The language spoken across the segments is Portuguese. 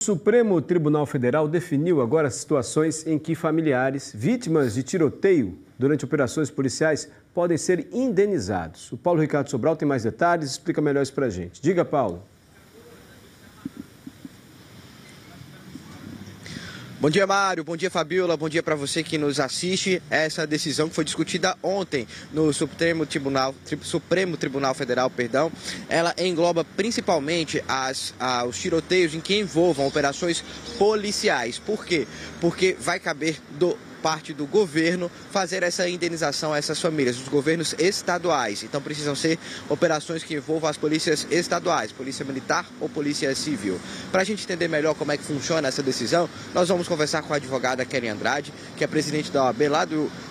O Supremo Tribunal Federal definiu agora situações em que familiares vítimas de tiroteio durante operações policiais podem ser indenizados. O Paulo Ricardo Sobral tem mais detalhes e explica melhor isso para a gente. Diga, Paulo. Bom dia, Mário. Bom dia, Fabiola. Bom dia para você que nos assiste. Essa decisão que foi discutida ontem no Supremo Tribunal Federal, ela engloba principalmente os tiroteios em que envolvam operações policiais. Por quê? Porque vai caber parte do governo fazer essa indenização a essas famílias, os governos estaduais. Então precisam ser operações que envolvam as polícias estaduais, polícia militar ou polícia civil. Para a gente entender melhor como é que funciona essa decisão, nós vamos conversar com a advogada Kelly Andrade, que é presidente da OAB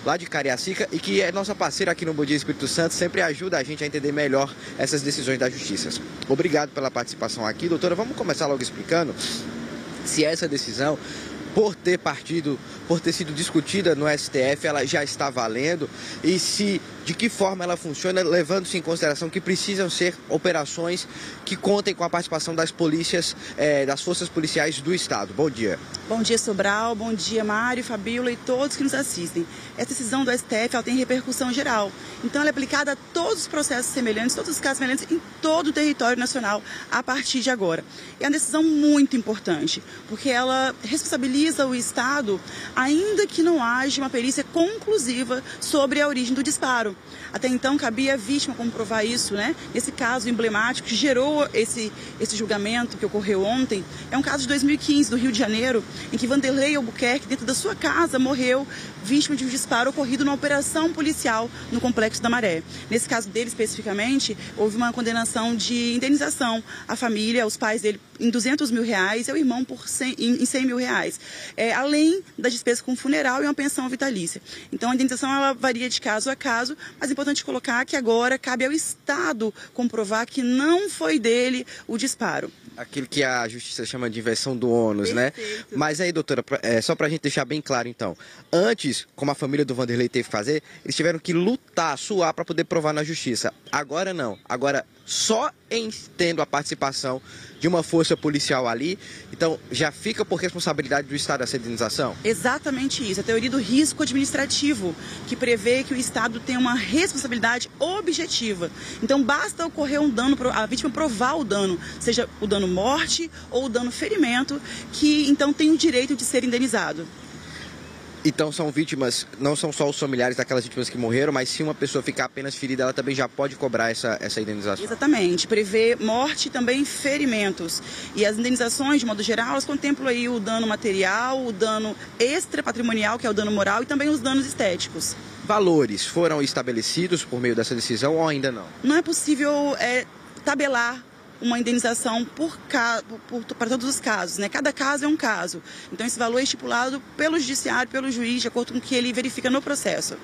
lá de Cariacica e que é nossa parceira aqui no Bom Dia Espírito Santo, sempre ajuda a gente a entender melhor essas decisões da justiça. Obrigado pela participação aqui. Doutora, vamos começar logo explicando se essa decisão, por ter sido discutida no STF, ela já está valendo e de que forma ela funciona, levando-se em consideração que precisam ser operações que contem com a participação das polícias, das forças policiais do Estado. Bom dia. Bom dia, Sobral. Bom dia, Mário, Fabiola e todos que nos assistem. Essa decisão do STF ela tem repercussão geral. Então, ela é aplicada a todos os processos semelhantes, todos os casos semelhantes em todo o território nacional a partir de agora. É uma decisão muito importante, porque ela responsabiliza o Estado, ainda que não haja uma perícia conclusiva sobre a origem do disparo. Até então, cabia à vítima comprovar isso, né? Esse caso emblemático que gerou esse julgamento que ocorreu ontem é um caso de 2015, do Rio de Janeiro, em que Vanderlei Albuquerque, dentro da sua casa, morreu vítima de um disparo ocorrido numa operação policial no Complexo da Maré. Nesse caso dele, especificamente, houve uma condenação de indenização à família, aos pais dele, em R$200 mil e ao irmão em R$100 mil. Além da despesa com funeral e uma pensão vitalícia. Então, a indenização ela varia de caso a caso, mas é importante colocar que agora cabe ao Estado comprovar que não foi dele o disparo. Aquilo que a Justiça chama de inversão do ônus, né? Mas aí, doutora, só para a gente deixar bem claro, então. Antes, como a família do Vanderlei teve que fazer, eles tiveram que lutar, suar para poder provar na Justiça. Agora não. Agora, só tendo a participação de uma força policial ali, então já fica por responsabilidade do Estado essa indenização? Exatamente isso. A teoria do risco administrativo, que prevê que o Estado tem uma responsabilidade objetiva. Então basta ocorrer um dano, a vítima provar o dano, seja o dano morte ou o dano ferimento, que então tem o direito de ser indenizado. Então são vítimas, não são só os familiares daquelas vítimas que morreram, mas se uma pessoa ficar apenas ferida, ela também já pode cobrar essa indenização? Exatamente, prevê morte e também ferimentos. E as indenizações, de modo geral, elas contemplam aí o dano material, o dano extrapatrimonial, que é o dano moral, e também os danos estéticos. Valores foram estabelecidos por meio dessa decisão ou ainda não? Não é possível tabelar uma indenização para todos os casos, né? Cada caso é um caso. Então esse valor é estipulado pelo judiciário, pelo juiz, de acordo com o que ele verifica no processo.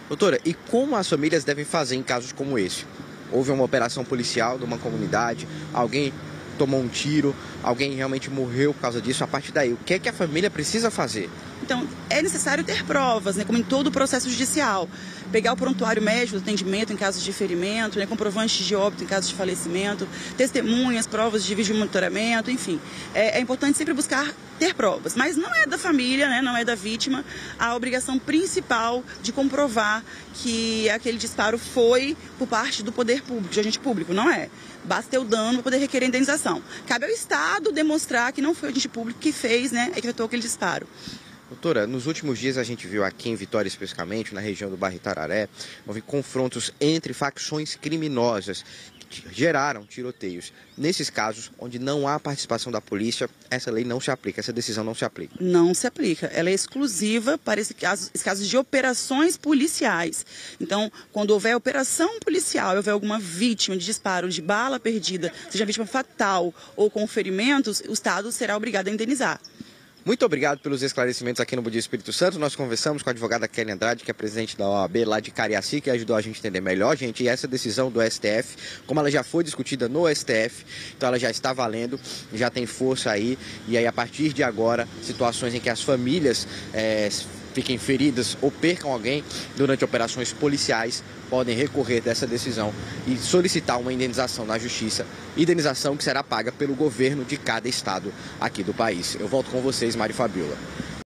Doutora, e como as famílias devem fazer em casos como esse? Houve uma operação policial de uma comunidade, alguém tomou um tiro, alguém realmente morreu por causa disso. A partir daí, o que é que a família precisa fazer? Então, é necessário ter provas, né, como em todo o processo judicial. Pegar o prontuário médico do atendimento em casos de ferimento, né, comprovantes de óbito em casos de falecimento, testemunhas, provas de vídeo monitoramento, enfim. É importante sempre buscar ter provas, mas não é da família, né, não é da vítima a obrigação principal de comprovar que aquele disparo foi por parte do poder público, de agente público, não é. Basta ter o dano para poder requerer indenização. Cabe ao Estado demonstrar que não foi o agente público que fez, né, e que efetuou aquele disparo. Doutora, nos últimos dias a gente viu aqui em Vitória, especificamente, na região do bairro Itararé, houve confrontos entre facções criminosas que geraram tiroteios. Nesses casos, onde não há participação da polícia, essa lei não se aplica, essa decisão não se aplica. Não se aplica. Ela é exclusiva para esses casos de operações policiais. Então, quando houver operação policial, houver alguma vítima de disparo de bala perdida, seja vítima fatal ou com ferimentos, o Estado será obrigado a indenizar. Muito obrigado pelos esclarecimentos aqui no Bom Dia Espírito Santo. Nós conversamos com a advogada Kelly Andrade, que é presidente da OAB lá de Cariacica, que ajudou a gente a entender melhor, gente. E essa decisão do STF, como ela já foi discutida no STF, então ela já está valendo, já tem força aí. E aí, a partir de agora, situações em que as famílias fiquem feridas ou percam alguém durante operações policiais podem recorrer dessa decisão e solicitar uma indenização na Justiça, indenização que será paga pelo governo de cada estado aqui do país. Eu volto com vocês, Mário e Fabiola.